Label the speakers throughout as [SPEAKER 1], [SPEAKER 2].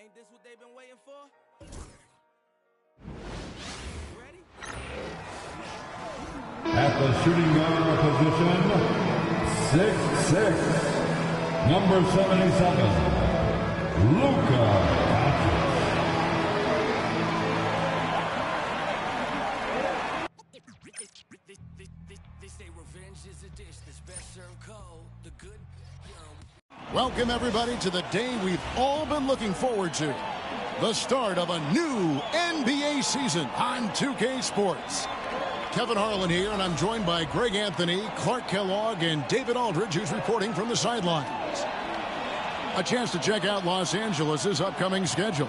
[SPEAKER 1] Ain't this what they've been waiting for? Ready?
[SPEAKER 2] At the shooting guard position, 6'6", number 77, Luka.
[SPEAKER 1] They say revenge is a dish that's best served cold. The good.
[SPEAKER 3] Welcome, everybody, to the day we've all been looking forward to. The start of a new NBA season on 2K Sports. Kevin Harlan here, and I'm joined by Greg Anthony, Clark Kellogg, and David Aldridge, who's reporting from the sidelines. A chance to check out Los Angeles' upcoming schedule.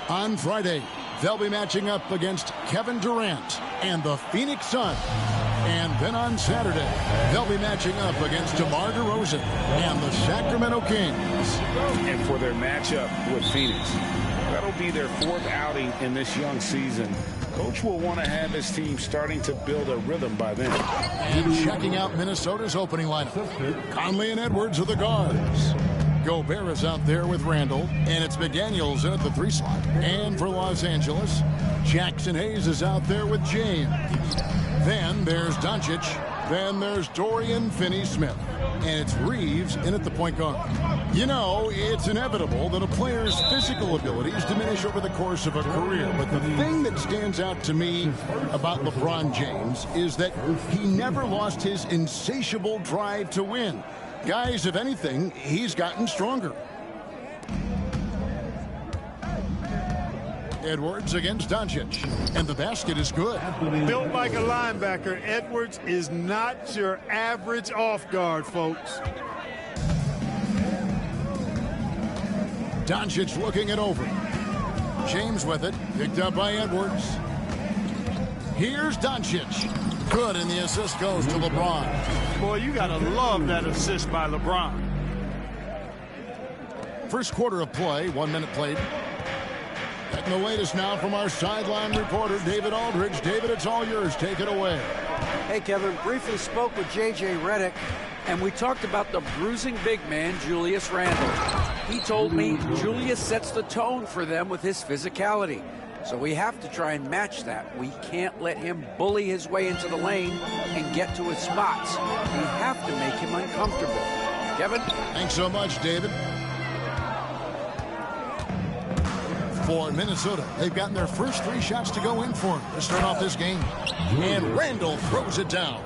[SPEAKER 3] On Friday, they'll be matching up against Kevin Durant and the Phoenix Suns. And then on Saturday, they'll be matching up against DeMar DeRozan and the Sacramento Kings.
[SPEAKER 4] And for their matchup with Phoenix, that'll be their fourth outing in this young season. Coach will want to have his team starting to build a rhythm by then.
[SPEAKER 3] And checking out Minnesota's opening lineup. Conley and Edwards are the guards. Gobert is out there with Randall, and it's McDaniels in at the 3 slot. And for Los Angeles, Jackson Hayes is out there with James. Then there's Doncic. Then there's Dorian Finney-Smith. And it's Reeves in at the point guard. You know, it's inevitable that a player's physical abilities diminish over the course of a career. But the thing that stands out to me about LeBron James is that he never lost his insatiable drive to win. Guys, if anything, he's gotten stronger. Edwards against Doncic, and the basket is good.
[SPEAKER 5] Built like a linebacker, Edwards is not your average off guard, folks.
[SPEAKER 3] Doncic looking it over. James with it, picked up by Edwards. Here's Doncic. Good, and the assist goes to LeBron.
[SPEAKER 5] Boy, you gotta love that assist by LeBron.
[SPEAKER 3] First quarter of play, 1 minute played. Getting the latest now from our sideline reporter, David Aldridge. David, it's all yours. Take it away.
[SPEAKER 6] Hey, Kevin, briefly spoke with J.J. Redick, and we talked about the bruising big man, Julius Randle. He told me Julius sets the tone for them with his physicality. So we have to try and match that. We can't let him bully his way into the lane and get to his spots. We have to make him uncomfortable. Kevin?
[SPEAKER 3] Thanks so much, David. For Minnesota, they've gotten their first 3 shots to go in for him to start off this game. And Randall throws it down.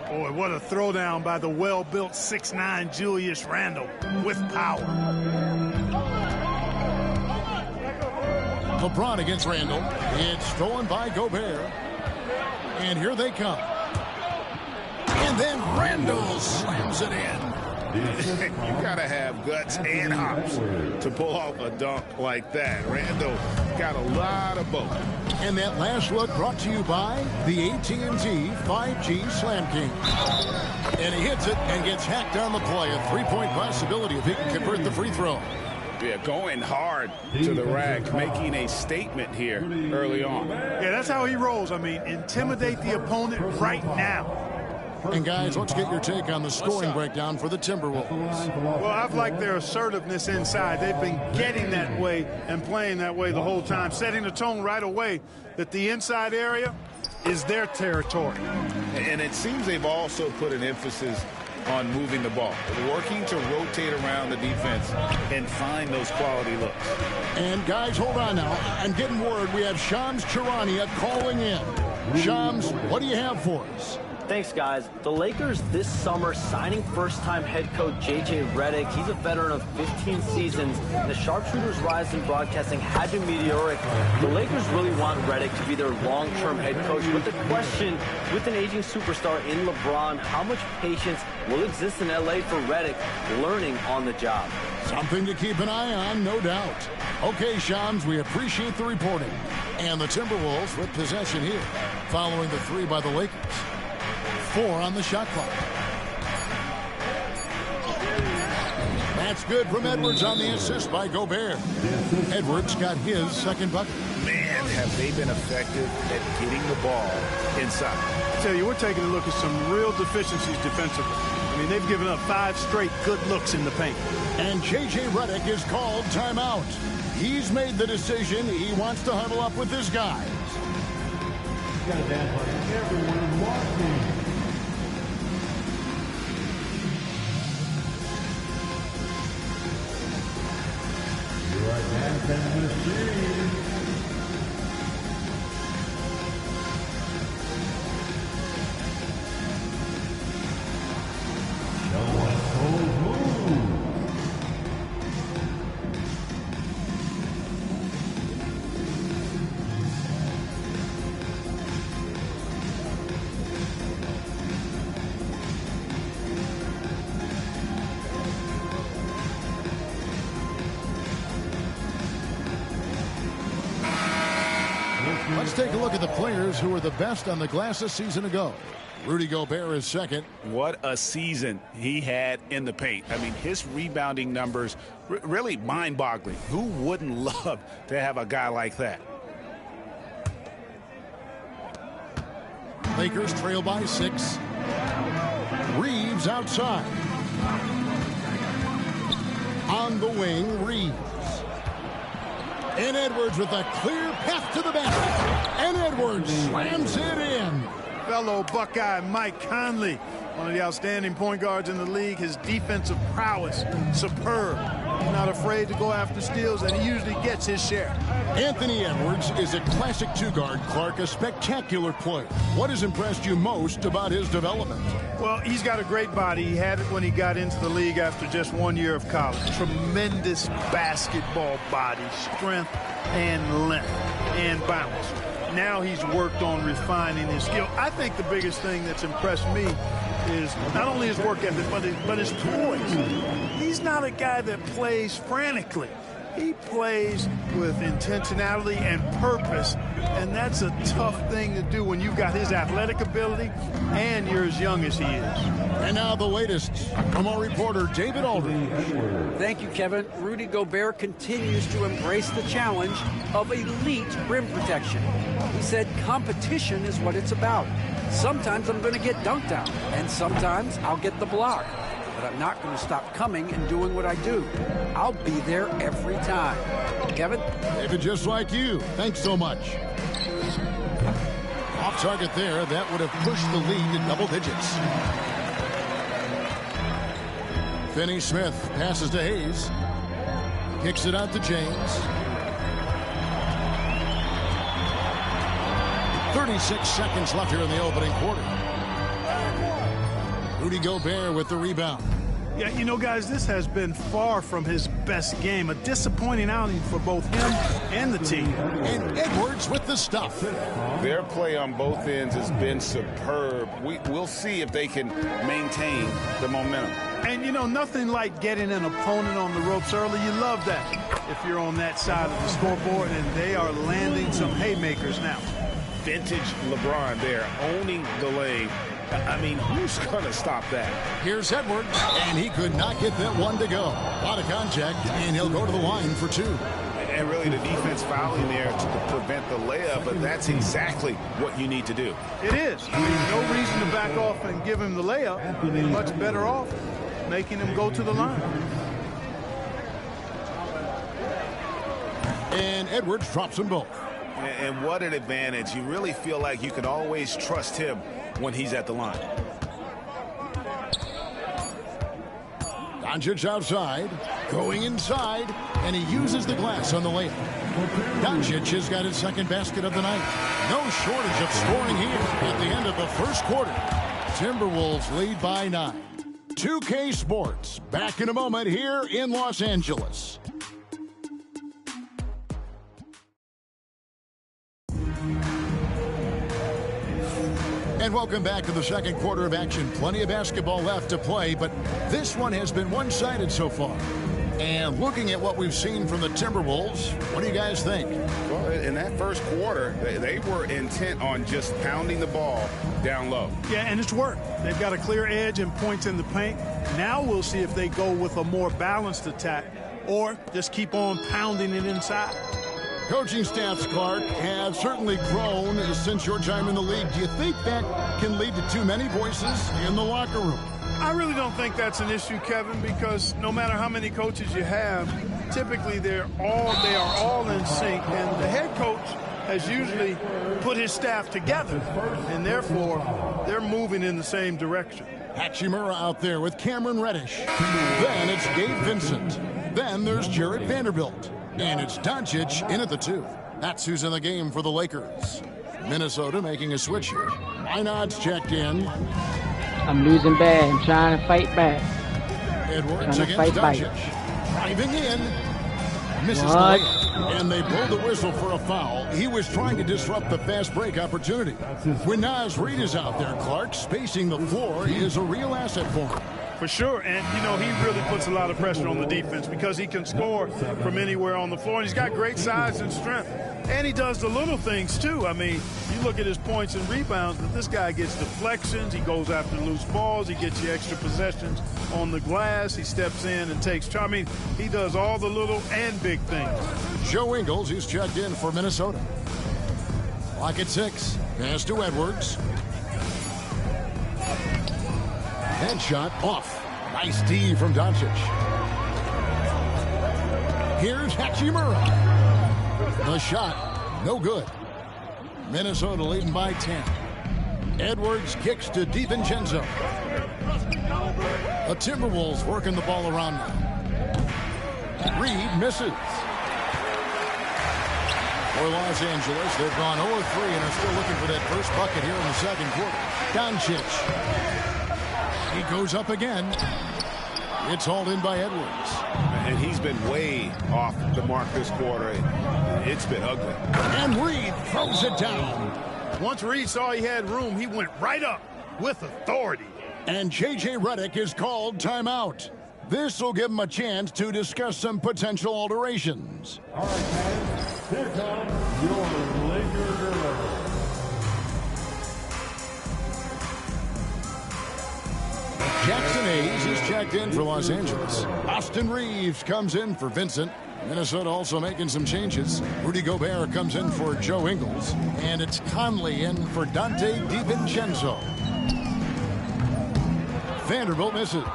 [SPEAKER 5] Boy, what a throwdown by the well-built 6'9" Julius Randle with power.
[SPEAKER 3] LeBron against Randall. It's stolen by Gobert. And here they come. And then Randall slams it in.
[SPEAKER 4] You got to have guts and hops to pull off a dunk like that. Randall got a lot of both.
[SPEAKER 3] And that last look brought to you by the AT&T 5G Slam King. And he hits it and gets hacked on the play. A 3-point possibility if he can convert the free throw.
[SPEAKER 4] Yeah, going hard to the rack, making a statement here early on.
[SPEAKER 5] Yeah, that's how he rolls. I mean, intimidate the opponent right now.
[SPEAKER 3] And guys, let's get your take on the scoring breakdown for the Timberwolves.
[SPEAKER 5] Well, I've liked their assertiveness inside. They've been getting that way and playing that way the whole time, setting the tone right away that the inside area is their territory.
[SPEAKER 4] And it seems they've also put an emphasis on moving the ball, working to rotate around the defense and find those quality looks.
[SPEAKER 3] And guys, hold on now. I'm getting word we have Shams Charania calling in. Shams, what do you have for us?
[SPEAKER 7] Thanks, guys. The Lakers this summer signing first-time head coach J.J. Redick. He's a veteran of 15 seasons. The sharpshooter's rise in broadcasting had been meteoric. The Lakers really want Redick to be their long-term head coach. But the question, with an aging superstar in LeBron, how much patience will exist in L.A. for Redick learning on the job?
[SPEAKER 3] Something to keep an eye on, no doubt. Okay, Shams, we appreciate the reporting. And the Timberwolves with possession here, following the 3 by the Lakers. 4 on the shot clock. That's good from Edwards on the assist by Gobert. Edwards got his second bucket.
[SPEAKER 4] Man, have they been effective at getting the ball inside.
[SPEAKER 5] I tell you, we're taking a look at some real deficiencies defensively. I mean, they've given up 5 straight good looks in the paint.
[SPEAKER 3] And J.J. Redick is called timeout. He's made the decision. He wants to huddle up with his guys.
[SPEAKER 2] Got to dance like everyone watching. You are dancing machine. Show us those moves.
[SPEAKER 3] Let's take a look at the players who were the best on the glass a season ago. Rudy Gobert is second.
[SPEAKER 4] What a season he had in the paint. I mean, his rebounding numbers really mind-boggling. Who wouldn't love to have a guy like that?
[SPEAKER 3] Lakers trail by 6. Reeves outside. On the wing, Reeves. And Edwards with a clear path to the basket. And Edwards slams it in.
[SPEAKER 5] Fellow Buckeye Mike Conley, one of the outstanding point guards in the league. His defensive prowess, superb. He's not afraid to go after steals, and he usually gets his share.
[SPEAKER 3] Anthony Edwards is a classic 2-guard. Clark, a spectacular player. What has impressed you most about his development?
[SPEAKER 5] Well, he's got a great body. He had it when he got into the league after just 1 year of college. Tremendous basketball body, strength and length and bounce. Now he's worked on refining his skill. I think the biggest thing that's impressed me is not only his work ethic, but his poise. He's not a guy that plays frantically. He plays with intentionality and purpose, and that's a tough thing to do when you've got his athletic ability and you're as young as he is.
[SPEAKER 3] And now the latest from our reporter, David Aldridge.
[SPEAKER 6] Thank you, Kevin. Rudy Gobert continues to embrace the challenge of elite rim protection. He said competition is what it's about. Sometimes I'm going to get dunked out, and sometimes I'll get the block. But I'm not going to stop coming and doing what I do. I'll be there every time. Kevin?
[SPEAKER 3] David, just like you. Thanks so much. Off target there. That would have pushed the lead to double digits. Finney-Smith passes to Hayes. Kicks it out to James. 36 seconds left here in the opening quarter. Rudy Gobert with the rebound.
[SPEAKER 5] Yeah, you know, guys, this has been far from his best game. A disappointing outing for both him and the team.
[SPEAKER 3] And Edwards with the stuff.
[SPEAKER 4] Their play on both ends has been superb. We'll see if they can maintain the momentum.
[SPEAKER 5] And, you know, nothing like getting an opponent on the ropes early. You love that if you're on that side of the scoreboard, and they are landing some haymakers now.
[SPEAKER 4] Vintage LeBron there, owning the lane. I mean, who's going to stop that?
[SPEAKER 3] Here's Edwards, and he could not get that one to go. A lot of contact, and he'll go to the line for 2.
[SPEAKER 4] And really the defense fouling there to prevent the layup, but that's exactly what you need to do.
[SPEAKER 5] It is. There's no reason to back off and give him the layup. You're much better off making him go to the line.
[SPEAKER 3] And Edwards drops them both.
[SPEAKER 4] And what an advantage. You really feel like you can always trust him when he's at the line.
[SPEAKER 3] Doncic outside, going inside, and he uses the glass on the layup. Doncic has got his second basket of the night. No shortage of scoring here at the end of the first quarter. Timberwolves lead by 9. 2K Sports, back in a moment here in Los Angeles. And welcome back to the second quarter of action. Plenty of basketball left to play, but this one has been one-sided so far. And looking at what we've seen from the Timberwolves, what do you guys think?
[SPEAKER 4] Well, in that first quarter, they were intent on just pounding the ball down low.
[SPEAKER 5] Yeah, and it's worked. They've got a clear edge and points in the paint. Now we'll see if they go with a more balanced attack or just keep on pounding it inside.
[SPEAKER 3] Coaching staffs, Clark, have certainly grown since your time in the league. Do you think that can lead to too many voices in the locker room?
[SPEAKER 5] I really don't think that's an issue, Kevin, because no matter how many coaches you have, typically they are all in sync, and the head coach has usually put his staff together, and therefore they're moving in the same direction.
[SPEAKER 3] Hachimura out there with Cameron Reddish. Then it's Gabe Vincent. Then there's Jarrett Vanderbilt. And it's Doncic in at the 2. That's who's in the game for the Lakers. Minnesota making a switch here. Minod's checked in.
[SPEAKER 8] I'm losing bad. I'm trying to fight back.
[SPEAKER 3] Edwards against Doncic. Driving in. Misses the layup. And they blow the whistle for a foul. He was trying to disrupt the fast break opportunity. When Naz Reid is out there, Clark, spacing the floor is a real asset for him.
[SPEAKER 5] For sure, and, you know, he really puts a lot of pressure on the defense because he can score from anywhere on the floor, and he's got great size and strength. And he does the little things, too. I mean, you look at his points and rebounds, but this guy gets deflections. He goes after loose balls. He gets you extra possessions on the glass. He steps in and takes charge. I mean, he does all the little and big things.
[SPEAKER 3] Joe Ingles, who's checked in for Minnesota. Clock at 6. Pass to Edwards. Headshot off. Nice D from Doncic. Here's Hachimura. The shot, no good. Minnesota leading by 10. Edwards kicks to DiVincenzo. The Timberwolves working the ball around now. Reed misses. For Los Angeles, they've gone 0-3 and are still looking for that first bucket here in the second quarter. Doncic. He goes up again. It's hauled in by Edwards.
[SPEAKER 4] And he's been way off the mark this quarter. It's been ugly.
[SPEAKER 3] And Reed throws it down.
[SPEAKER 5] Once Reed saw he had room, he went right up with authority.
[SPEAKER 3] And J.J. Redick is called timeout. This will give him a chance to discuss some potential alterations.
[SPEAKER 2] All right, fans, here comes your Laker girl.
[SPEAKER 3] Jackson Hayes is checked in for Los Angeles. Austin Reeves comes in for Vincent. Minnesota also making some changes. Rudy Gobert comes in for Joe Ingles. And it's Conley in for Dante DiVincenzo. Vanderbilt misses. The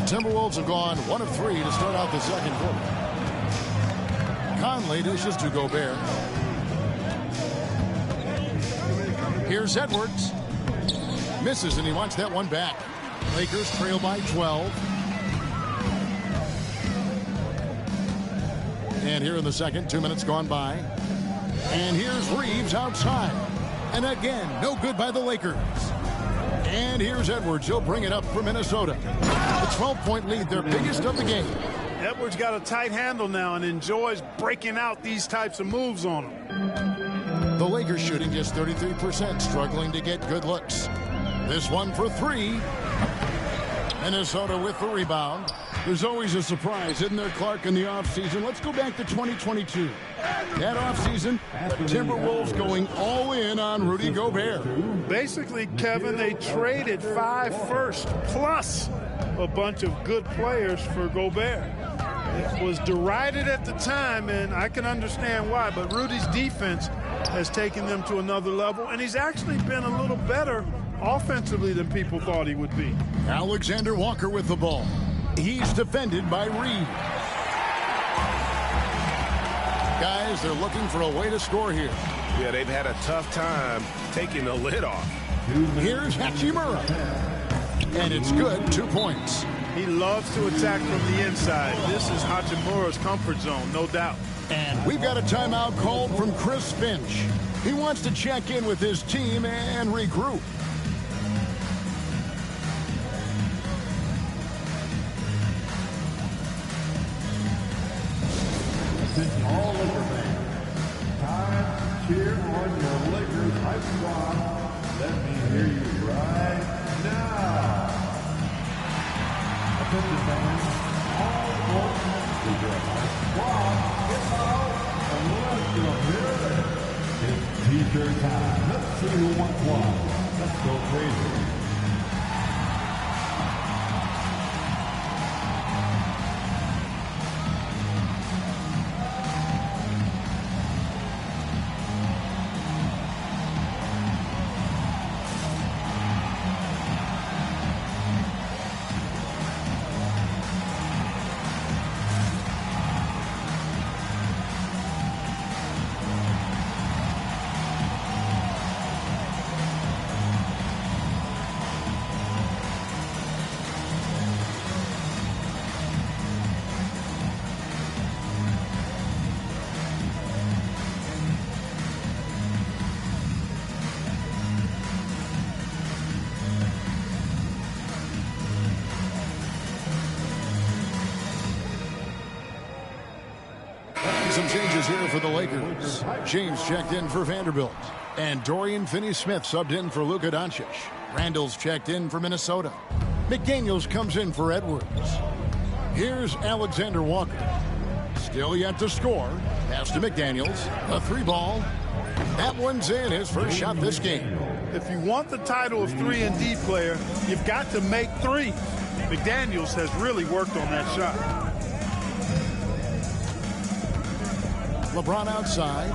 [SPEAKER 3] Timberwolves have gone 1 of 3 to start out the second quarter. Conley dishes to Gobert. Here's Edwards. Misses, and he wants that one back. Lakers trail by 12. And here in the second, 2 minutes gone by. And here's Reeves outside. And again, no good by the Lakers. And here's Edwards. He'll bring it up for Minnesota. A 12-point lead, their biggest of the game.
[SPEAKER 5] Edwards got a tight handle now and enjoys breaking out these types of moves on him.
[SPEAKER 3] The Lakers shooting just 33%, struggling to get good looks. This one for 3. Minnesota with the rebound. There's always a surprise, isn't there, Clark, in the offseason? Let's go back to 2022. That offseason, the Timberwolves going all in on Rudy Gobert.
[SPEAKER 5] Basically, Kevin, they traded 5 firsts plus a bunch of good players for Gobert. It was derided at the time, and I can understand why, but Rudy's defense has taken them to another level, and he's actually been a little better offensively than people thought he would be.
[SPEAKER 3] Alexander Walker with the ball. He's defended by Reed. Guys, they're looking for a way to score here.
[SPEAKER 4] Yeah, they've had a tough time taking the lid off.
[SPEAKER 3] Here's Hachimura. And it's good, 2 points.
[SPEAKER 5] He loves to attack from the inside. This is Hachimura's comfort zone, no doubt.
[SPEAKER 3] And we've got a timeout called from Chris Finch. He wants to check in with his team and regroup.
[SPEAKER 2] All Laker fans, time to cheer on your Lakers hype squad. Let me hear you right now. Attention fans, all Lakers hype squad, get out and let's go here. It's t-shirt time. Let's see who wants one. Let's go crazy.
[SPEAKER 3] Some changes here for the Lakers. James checked in for Vanderbilt. And Dorian Finney-Smith subbed in for Luka Doncic. Randall's checked in for Minnesota. McDaniels comes in for Edwards. Here's Alexander Walker. Still yet to score. Pass to McDaniels. A 3-ball. That one's in, his first shot this game.
[SPEAKER 5] If you want the title of 3-and-D player, you've got to make threes. McDaniels has really worked on that shot.
[SPEAKER 3] LeBron outside.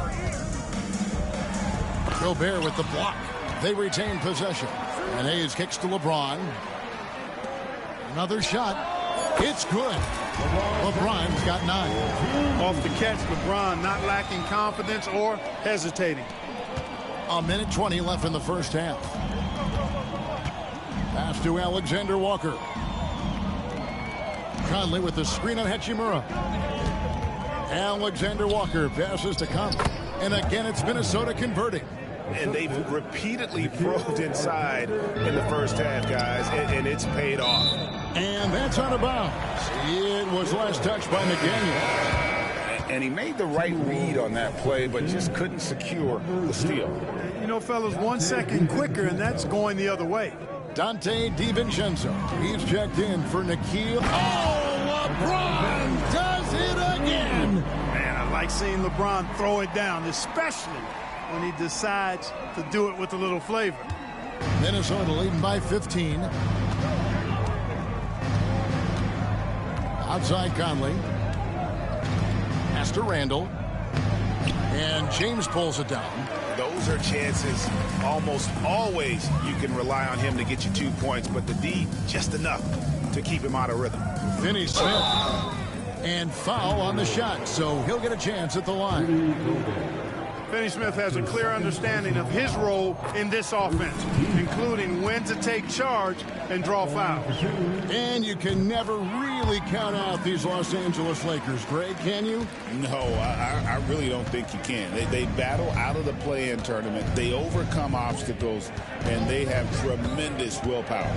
[SPEAKER 3] Gobert with the block. They retain possession. And Hayes kicks to LeBron. Another shot. It's good. LeBron's got 9.
[SPEAKER 5] Off the catch, LeBron not lacking confidence or hesitating.
[SPEAKER 3] A minute 20 left in the first half. Pass to Alexander Walker. Conley with the screen on Hachimura. Alexander Walker passes to Conley. And again, it's Minnesota converting.
[SPEAKER 9] And they've repeatedly probed inside in the first half, guys, and it's paid off.
[SPEAKER 3] And that's out of bounds. It was last touched by McDaniels.
[SPEAKER 4] And he made the right read on that play, but just couldn't secure the steal.
[SPEAKER 5] You know, fellas, 1 second quicker, and that's going the other way.
[SPEAKER 3] Dante DiVincenzo. He's checked in for Nikhil. Oh, LeBron does it again.
[SPEAKER 5] Man, I like seeing LeBron throw it down, especially when he decides to do it with a little flavor.
[SPEAKER 3] Minnesota leading by 15. Outside Conley. Pass to Randall. And James pulls it down.
[SPEAKER 9] Those are chances almost always you can rely on him to get you 2 points, but the D just enough to keep him out of rhythm.
[SPEAKER 3] Finney-Smith. And foul on the shot, so he'll get a chance at the line.
[SPEAKER 5] Finney-Smith has a clear understanding of his role in this offense, including when to take charge and draw fouls.
[SPEAKER 3] And you can never really count out these Los Angeles Lakers, Greg, can you?
[SPEAKER 4] No, I really don't think you can. They battle out of the play-in tournament. They overcome obstacles, and they have tremendous willpower.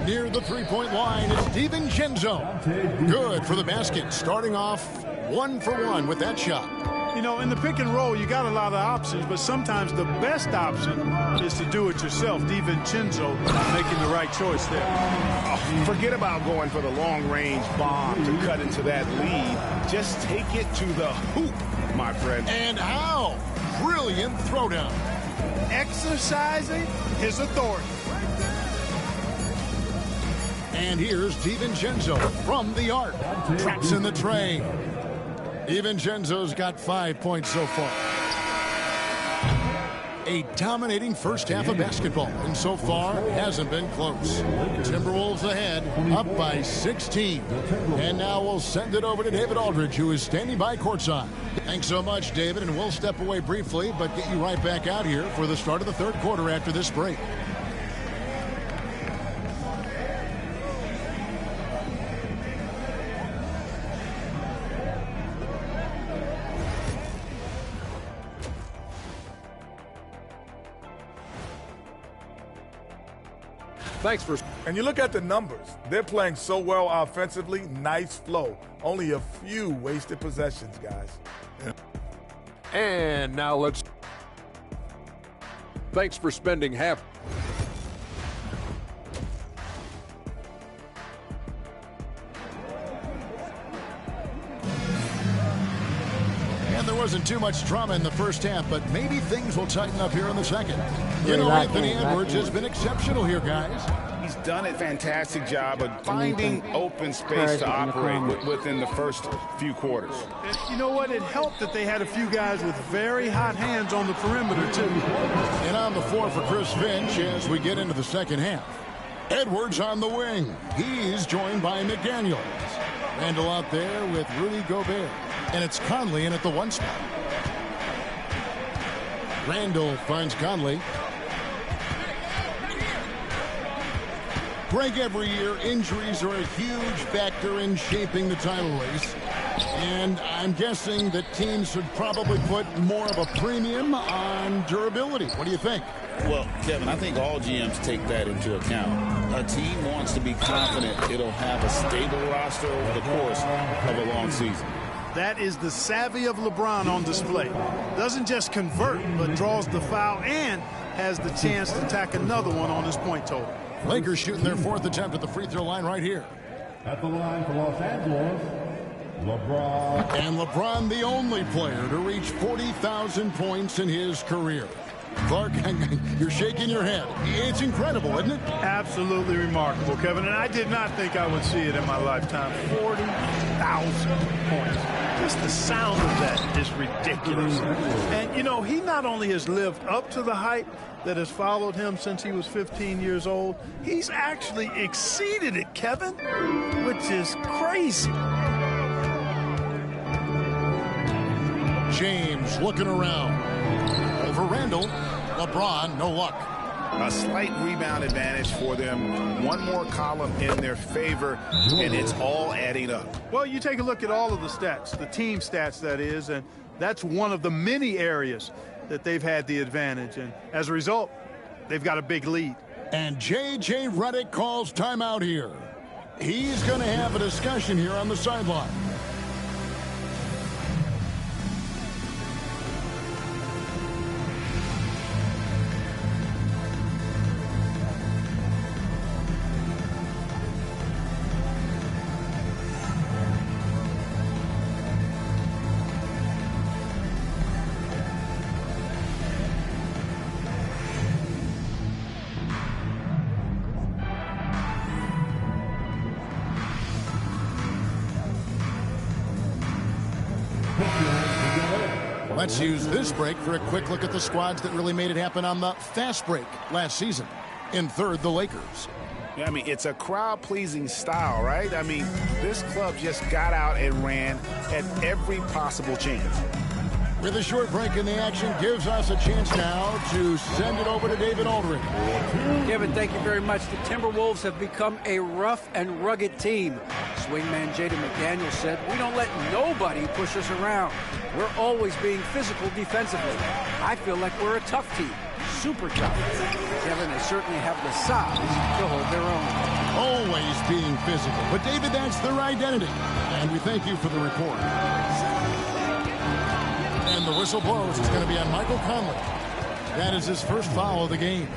[SPEAKER 3] Near the three-point line is DiVincenzo. Good for the basket, starting off 1 for 1 with that shot.
[SPEAKER 5] You know, in the pick and roll, you got a lot of options, but sometimes the best option is to do it yourself. DiVincenzo making the right choice there.
[SPEAKER 9] Oh, forget about going for the long-range bomb to cut into that lead. Just take it to the hoop, my friend.
[SPEAKER 3] And how? Brilliant throwdown.
[SPEAKER 5] Exercising his authority.
[SPEAKER 3] And here's DiVincenzo from the arc. Traps in the tray. DiVincenzo's got 5 points so far. A dominating first half of basketball, and so far hasn't been close. Timberwolves ahead, up by 16. And now we'll send it over to David Aldridge, who is standing by courtside. Thanks so much, David, and we'll step away briefly, but get you right back out here for the start of the third quarter after this break.
[SPEAKER 10] And you look at the numbers. They're playing so well offensively. Nice flow. Only a few wasted possessions, guys.
[SPEAKER 11] And now let's... Thanks for spending half...
[SPEAKER 3] And there wasn't too much drama in the first half, but maybe things will tighten up here in the second. You know, Anthony Edwards has been exceptional here, guys.
[SPEAKER 4] He's done a fantastic job of finding open space to operate within the first few quarters.
[SPEAKER 5] And you know what? It helped that they had a few guys with very hot hands on the perimeter, too.
[SPEAKER 3] And on the floor for Chris Finch as we get into the second half. Edwards on the wing. He's joined by McDaniels. Randall out there with Rudy Gobert. And it's Conley in at the 1 spot. Randall finds Conley. Greg, every year, injuries are a huge factor in shaping the title race. And I'm guessing that teams should probably put more of a premium on durability. What do you think?
[SPEAKER 4] Well, Kevin, I think all GMs take that into account. A team wants to be confident it'll have a stable roster over the course of a long season.
[SPEAKER 5] That is the savvy of LeBron on display. Doesn't just convert, but draws the foul and has the chance to tack another one on his point total.
[SPEAKER 3] Lakers shooting their 4th attempt at the free throw line right here.
[SPEAKER 2] At the line for Los Angeles, LeBron.
[SPEAKER 3] And LeBron, the only player to reach 40,000 points in his career. Clark, you're shaking your head. It's incredible, isn't it?
[SPEAKER 5] Absolutely remarkable, Kevin. And I did not think I would see it in my lifetime. 40,000 points. Just the sound of that is ridiculous. And, you know, he not only has lived up to the hype that has followed him since he was 15 years old, he's actually exceeded it, Kevin, which is crazy.
[SPEAKER 3] James looking around. Over Randall. LeBron, no luck.
[SPEAKER 9] A slight rebound advantage for them. One more column in their favor, and it's all adding up.
[SPEAKER 5] Well, you take a look at all of the stats, the team stats, that is, and that's one of the many areas that they've had the advantage. And as a result, they've got a big lead.
[SPEAKER 3] And J.J. Redick calls timeout here. He's going to have a discussion here on the sideline. Let's use this break for a quick look at the squads that really made it happen on the fast break last season. In third, the Lakers.
[SPEAKER 9] I mean, it's a crowd-pleasing style, right? I mean, this club just got out and ran at every possible chance.
[SPEAKER 3] With a short break in the action, gives us a chance now to send it over to David Aldridge.
[SPEAKER 6] Kevin, thank you very much. The Timberwolves have become a rough and rugged team. Swingman Jaden McDaniels said, "We don't let nobody push us around. We're always being physical defensively. I feel like we're a tough team, super tough." Kevin, they certainly have the size to hold their own.
[SPEAKER 3] Always being physical. But, David, that's their identity. And we thank you for the report. And the whistle blows. It's going to be on Michael Conley. That is his first foul of the game.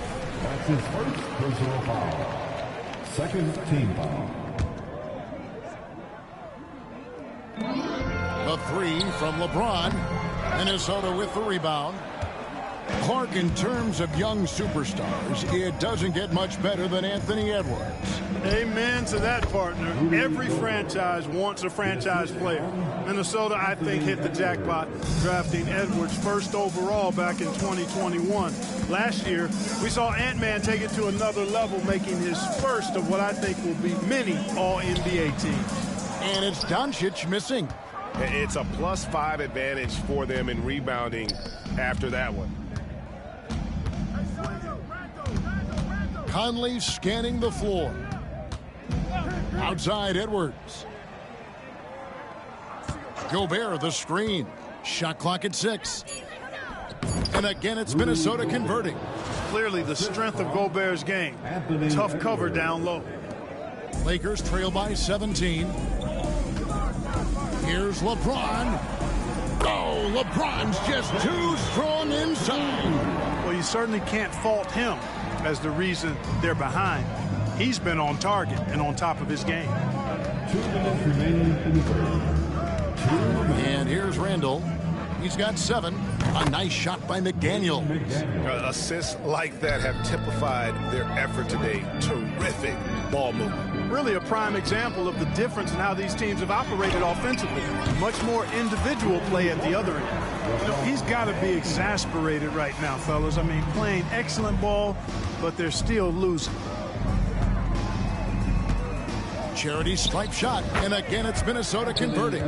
[SPEAKER 2] That's his first personal foul. Second team foul.
[SPEAKER 3] The three from LeBron. Minnesota with the rebound. Clark, in terms of young superstars, it doesn't get much better than Anthony Edwards.
[SPEAKER 5] Amen to that, partner. Every franchise wants a franchise player. Minnesota, I think, hit the jackpot drafting Edwards first overall back in 2021. Last year, we saw Ant-Man take it to another level, making his first of what I think will be many All-NBA teams.
[SPEAKER 3] And it's Doncic missing.
[SPEAKER 9] It's a +5 advantage for them in rebounding after that one.
[SPEAKER 3] Conley scanning the floor. Outside Edwards. Gobert the screen. Shot clock at 6. And again it's Minnesota converting.
[SPEAKER 5] Clearly the strength of Gobert's game. Tough cover down low.
[SPEAKER 3] Lakers trail by 17. Here's LeBron. Oh, LeBron's just too strong inside.
[SPEAKER 5] Well, you certainly can't fault him as the reason they're behind. He's been on target and on top of his game.
[SPEAKER 2] 2 minutes remaining in the third.
[SPEAKER 3] And here's Randall. He's got 7. A nice shot by McDaniels.
[SPEAKER 9] Assists like that have typified their effort today. Terrific ball movement.
[SPEAKER 5] Really a prime example of the difference in how these teams have operated offensively. Much more individual play at the other end. You know, he's got to be exasperated right now, fellas. I mean, playing excellent ball, but they're still losing.
[SPEAKER 3] Charity stripe shot, and again it's Minnesota converting.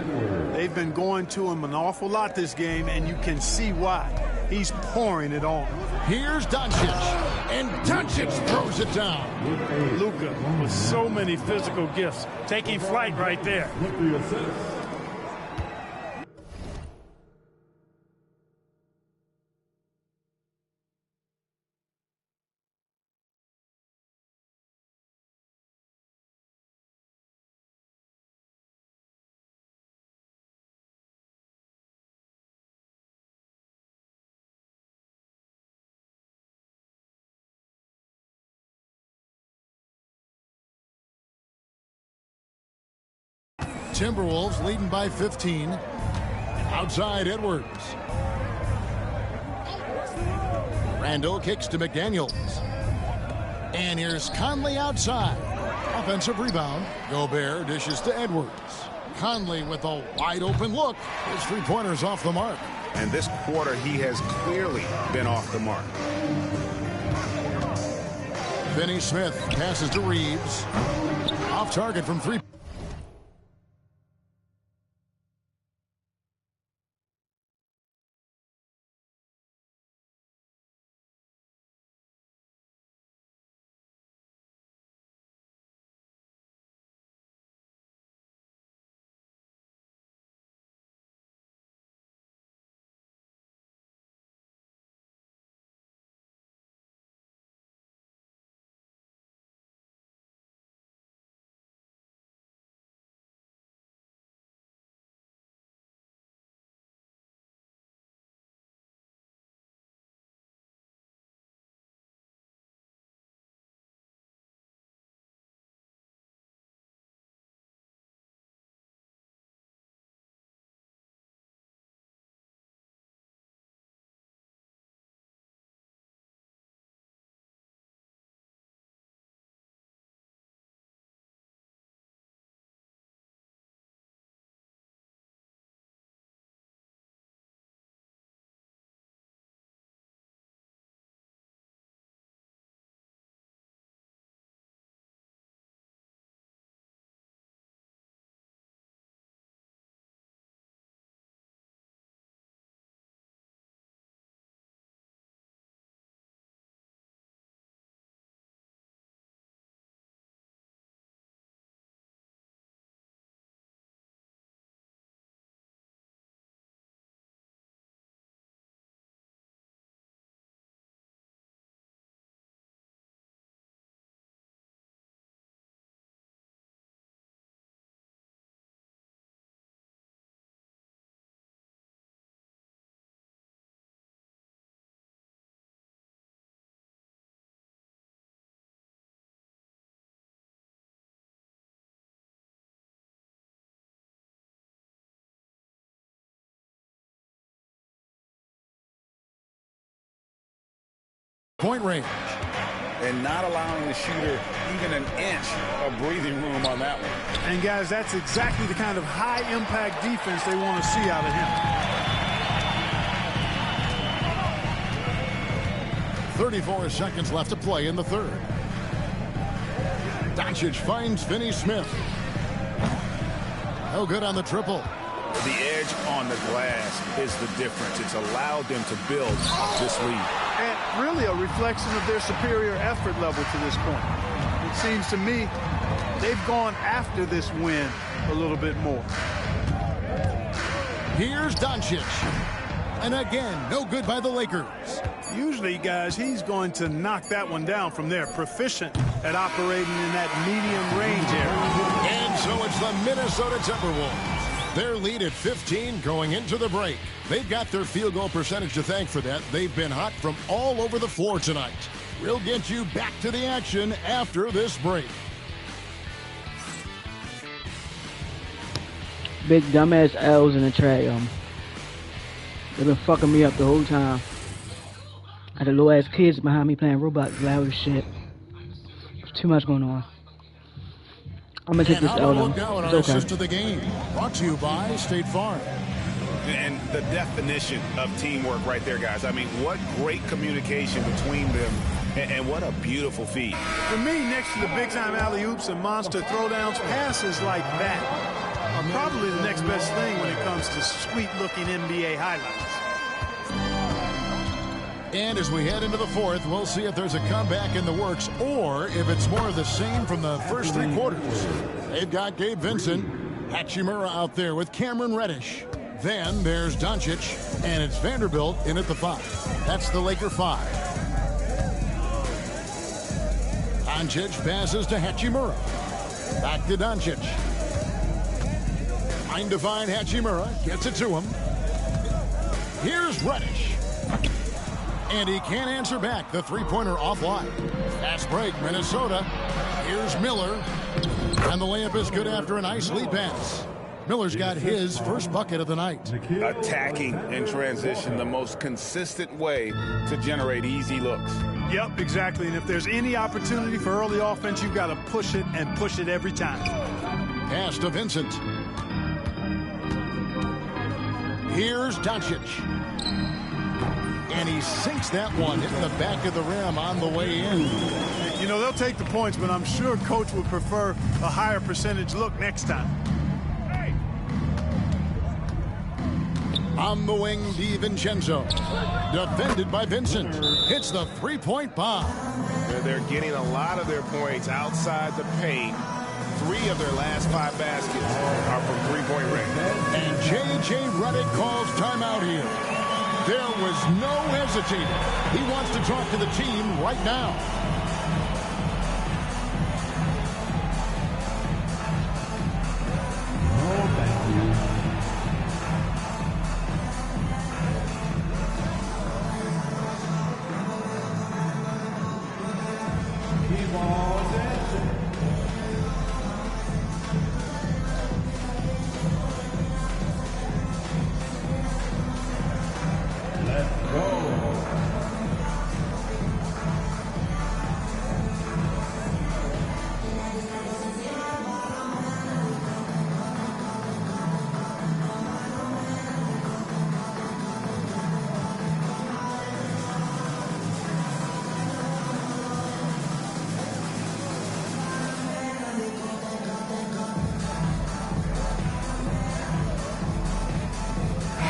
[SPEAKER 5] They've been going to him an awful lot this game, and you can see why. He's pouring it on.
[SPEAKER 3] Here's Doncic, and Doncic throws it down.
[SPEAKER 5] Luka with so many physical gifts, taking flight right there.
[SPEAKER 3] Timberwolves leading by 15. Outside Edwards. Randall kicks to McDaniels. And here's Conley outside. Offensive rebound. Gobert dishes to Edwards. Conley with a wide open look. His three-pointer's off the mark.
[SPEAKER 9] And this quarter, he has clearly been off the mark.
[SPEAKER 3] Finney Smith passes to Reeves. Off target from three. Point range.
[SPEAKER 9] And not allowing the shooter even an inch of breathing room on that one.
[SPEAKER 5] And, guys, that's exactly the kind of high-impact defense they want to see out of him.
[SPEAKER 3] 34 seconds left to play in the third. Doncic finds Finney Smith. No good on the triple.
[SPEAKER 9] The edge on the glass is the difference. It's allowed them to build this lead.
[SPEAKER 5] And really a reflection of their superior effort level to this point. It seems to me they've gone after this win a little bit more.
[SPEAKER 3] Here's Doncic. And again, no good by the Lakers.
[SPEAKER 5] Usually, guys, he's going to knock that one down from there. Proficient at operating in that medium range area.
[SPEAKER 3] And so it's the Minnesota Timberwolves. Their lead at 15 going into the break. They've got their field goal percentage to thank for that. They've been hot from all over the floor tonight. We'll get you back to the action after this break.
[SPEAKER 8] Big dumbass L's in the track, They've been fucking me up the whole time. Got the little ass kids behind me playing Roblox loud as shit. There's too much going on. I'm gonna take this L though.
[SPEAKER 3] It's okay. Assist to the game. Brought to you by State Farm.
[SPEAKER 9] And the definition of teamwork right there, guys. I mean, what great communication between them, and what a beautiful feed.
[SPEAKER 5] For me, next to the big-time alley-oops and monster throwdowns, passes like that are probably the next best thing when it comes to sweet-looking NBA highlights.
[SPEAKER 3] And as we head into the fourth, we'll see if there's a comeback in the works or if it's more of the same from the first three quarters. They've got Gabe Vincent, Hachimura out there with Cameron Reddish. Then there's Doncic, and it's Vanderbilt in at the 5. That's the Laker 5. Doncic passes to Hachimura. Back to Doncic. Trying to find Hachimura. Gets it to him. Here's Reddish. And he can't answer back. The three-pointer offline. Fast break, Minnesota. Here's Miller. And the layup is good after a nice lead pass. Miller's got his first bucket of the night.
[SPEAKER 4] Attacking in transition, the most consistent way to generate easy looks.
[SPEAKER 5] Yep, exactly. And if there's any opportunity for early offense, you've got to push it and push it every time.
[SPEAKER 3] Pass to Vincent. Here's Doncic. And he sinks that one in the back of the rim on the way in.
[SPEAKER 5] You know, they'll take the points, but I'm sure Coach would prefer a higher percentage look next time.
[SPEAKER 3] On the wing, DiVincenzo. Defended by Vincent. Hits the three-point bomb.
[SPEAKER 9] They're getting a lot of their points outside the paint. 3 of their last 5 baskets are from three-point range.
[SPEAKER 3] And J.J. Redick calls timeout here. There was no hesitating. He wants to talk to the team right now.
[SPEAKER 2] Oh, thank you. Keep on dancing. Let's go.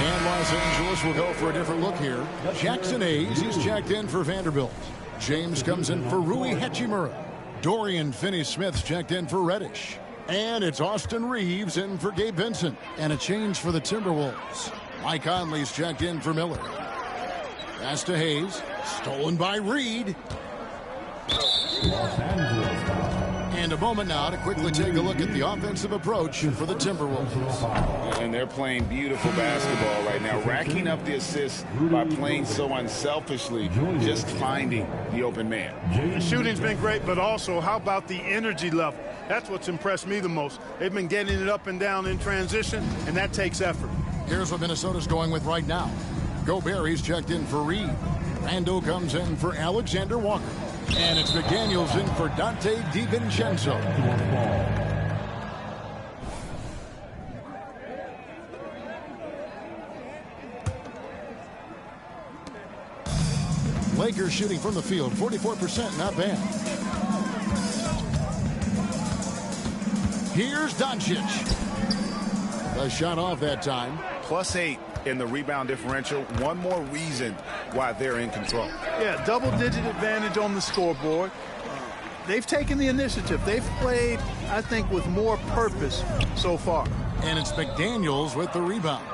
[SPEAKER 3] And Los Angeles will go for a different look here. Jackson Hayes, he's checked in for Vanderbilt. James comes in for Rui Hachimura. Dorian Finney-Smith's checked in for Reddish. And it's Austin Reeves in for Gabe Vincent. And a change for the Timberwolves. Mike Conley's checked in for Miller. Pass to Hayes. Stolen by Reed.
[SPEAKER 2] Los Angeles foul.
[SPEAKER 3] And a moment now to quickly take a look at the offensive approach for the Timberwolves.
[SPEAKER 4] And they're playing beautiful basketball right now, racking up the assists by playing so unselfishly, just finding the open man.
[SPEAKER 5] The shooting's been great, but also how about the energy level? That's what's impressed me the most. They've been getting it up and down in transition, and that takes effort.
[SPEAKER 3] Here's what Minnesota's going with right now. Gobert, he's checked in for Reed. Randall comes in for Alexander Walker. And it's McDaniels in for Dante DiVincenzo. Lakers shooting from the field, 44%, not bad. Here's Doncic. The shot off that time.
[SPEAKER 9] +8 in the rebound differential. One more reason why they're in control.
[SPEAKER 5] Yeah, double-digit advantage on the scoreboard. They've taken the initiative. They've played, I think, with more purpose so far.
[SPEAKER 3] And it's McDaniels with the rebound.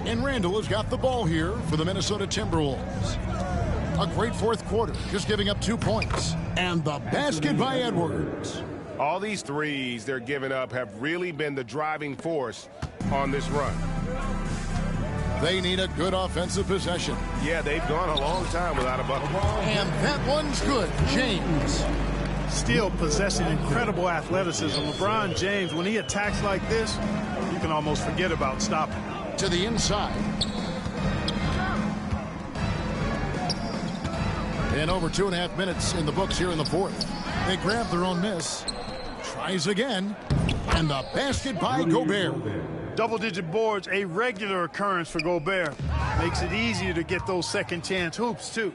[SPEAKER 3] And Randall has got the ball here for the Minnesota Timberwolves. A great fourth quarter, just giving up 2 points. And the basket by Edwards.
[SPEAKER 9] All these threes they're giving up have really been the driving force on this run.
[SPEAKER 3] They need a good offensive possession.
[SPEAKER 9] Yeah, they've gone a long time without a bucket.
[SPEAKER 3] And that one's good. James.
[SPEAKER 5] Still possessing incredible athleticism. LeBron James, when he attacks like this, you can almost forget about stopping.
[SPEAKER 3] To the inside. And over 2.5 minutes in the books here in the fourth. They grab their own miss. Tries again. And the basket by Gobert.
[SPEAKER 5] Double-digit boards, a regular occurrence for Gobert. Makes it easier to get those second-chance hoops, too.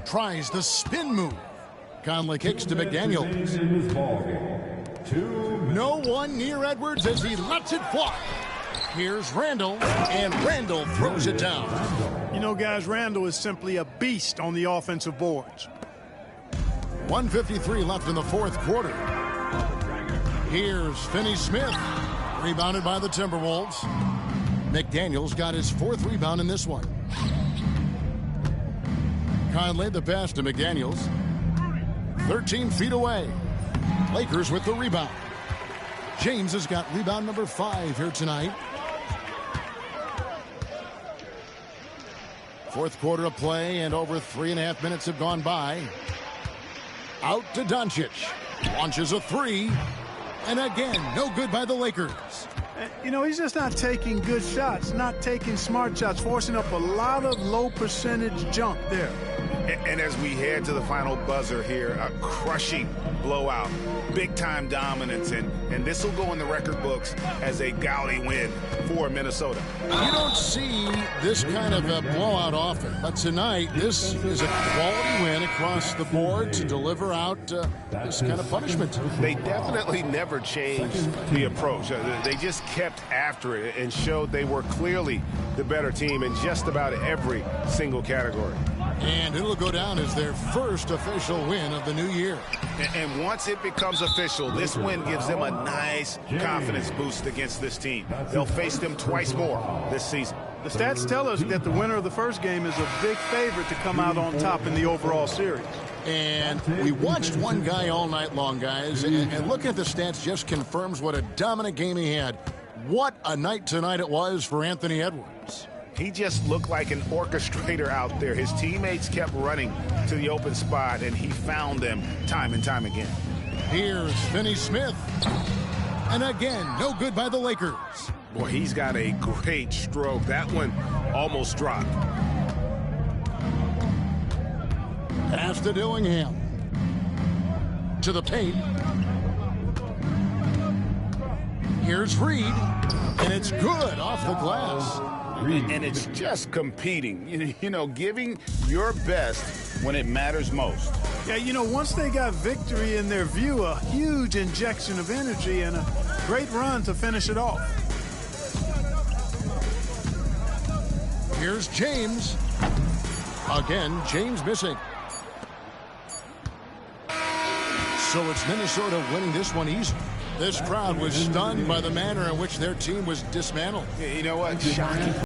[SPEAKER 3] Tries the spin move. Conley kicks to McDaniels. No one near Edwards as he lets it fly. Here's Randall, and Randall throws it down.
[SPEAKER 5] You know, guys, Randall is simply a beast on the offensive boards.
[SPEAKER 3] 1:53 left in the fourth quarter. Here's Finney-Smith, rebounded by the Timberwolves. McDaniels got his 4th rebound in this one. Conley the pass to McDaniels. 13 feet away. Lakers with the rebound. James has got rebound number 5 here tonight. Fourth quarter of play, and over 3.5 minutes have gone by. Out to Doncic. Launches a three. And again, no good by the Lakers.
[SPEAKER 5] You know, he's just not taking good shots, not taking smart shots, forcing up a lot of low percentage jump there.
[SPEAKER 9] And as we head to the final buzzer here, a crushing blowout, big-time dominance, and this will go in the record books as a gaudy win for Minnesota.
[SPEAKER 3] You don't see this kind of a blowout often, but tonight this is a quality win across the board to deliver out this kind of punishment.
[SPEAKER 9] They definitely never changed the approach. They just kept after it and showed they were clearly the better team in just about every single category.
[SPEAKER 3] And it'll go down as their first official win of the new year.
[SPEAKER 9] And once it becomes official, this win gives them a nice confidence boost against this team. They'll face them twice more this season.
[SPEAKER 5] The stats tell us that the winner of the first game is a big favorite to come out on top in the overall series.
[SPEAKER 3] And we watched one guy all night long, guys, and looking at the stats just confirms what a dominant game he had. What a night tonight it was for Anthony Edwards.
[SPEAKER 9] He just looked like an orchestrator out there. His teammates kept running to the open spot, and he found them time and time again.
[SPEAKER 3] Here's Finney Smith. And again, no good by the Lakers.
[SPEAKER 9] Boy, he's got a great stroke. That one almost dropped.
[SPEAKER 3] Pass to Dillingham. To the paint. Here's Reed. And it's good off the glass.
[SPEAKER 9] And it's just competing, you know, giving your best when it matters most.
[SPEAKER 5] Yeah, you know, once they got victory in their view, a huge injection of energy and a great run to finish it off.
[SPEAKER 3] Here's James. Again, James missing. So it's Minnesota winning this one easy. This crowd was stunned by the manner in which their team was dismantled.
[SPEAKER 9] You know what? Shocking.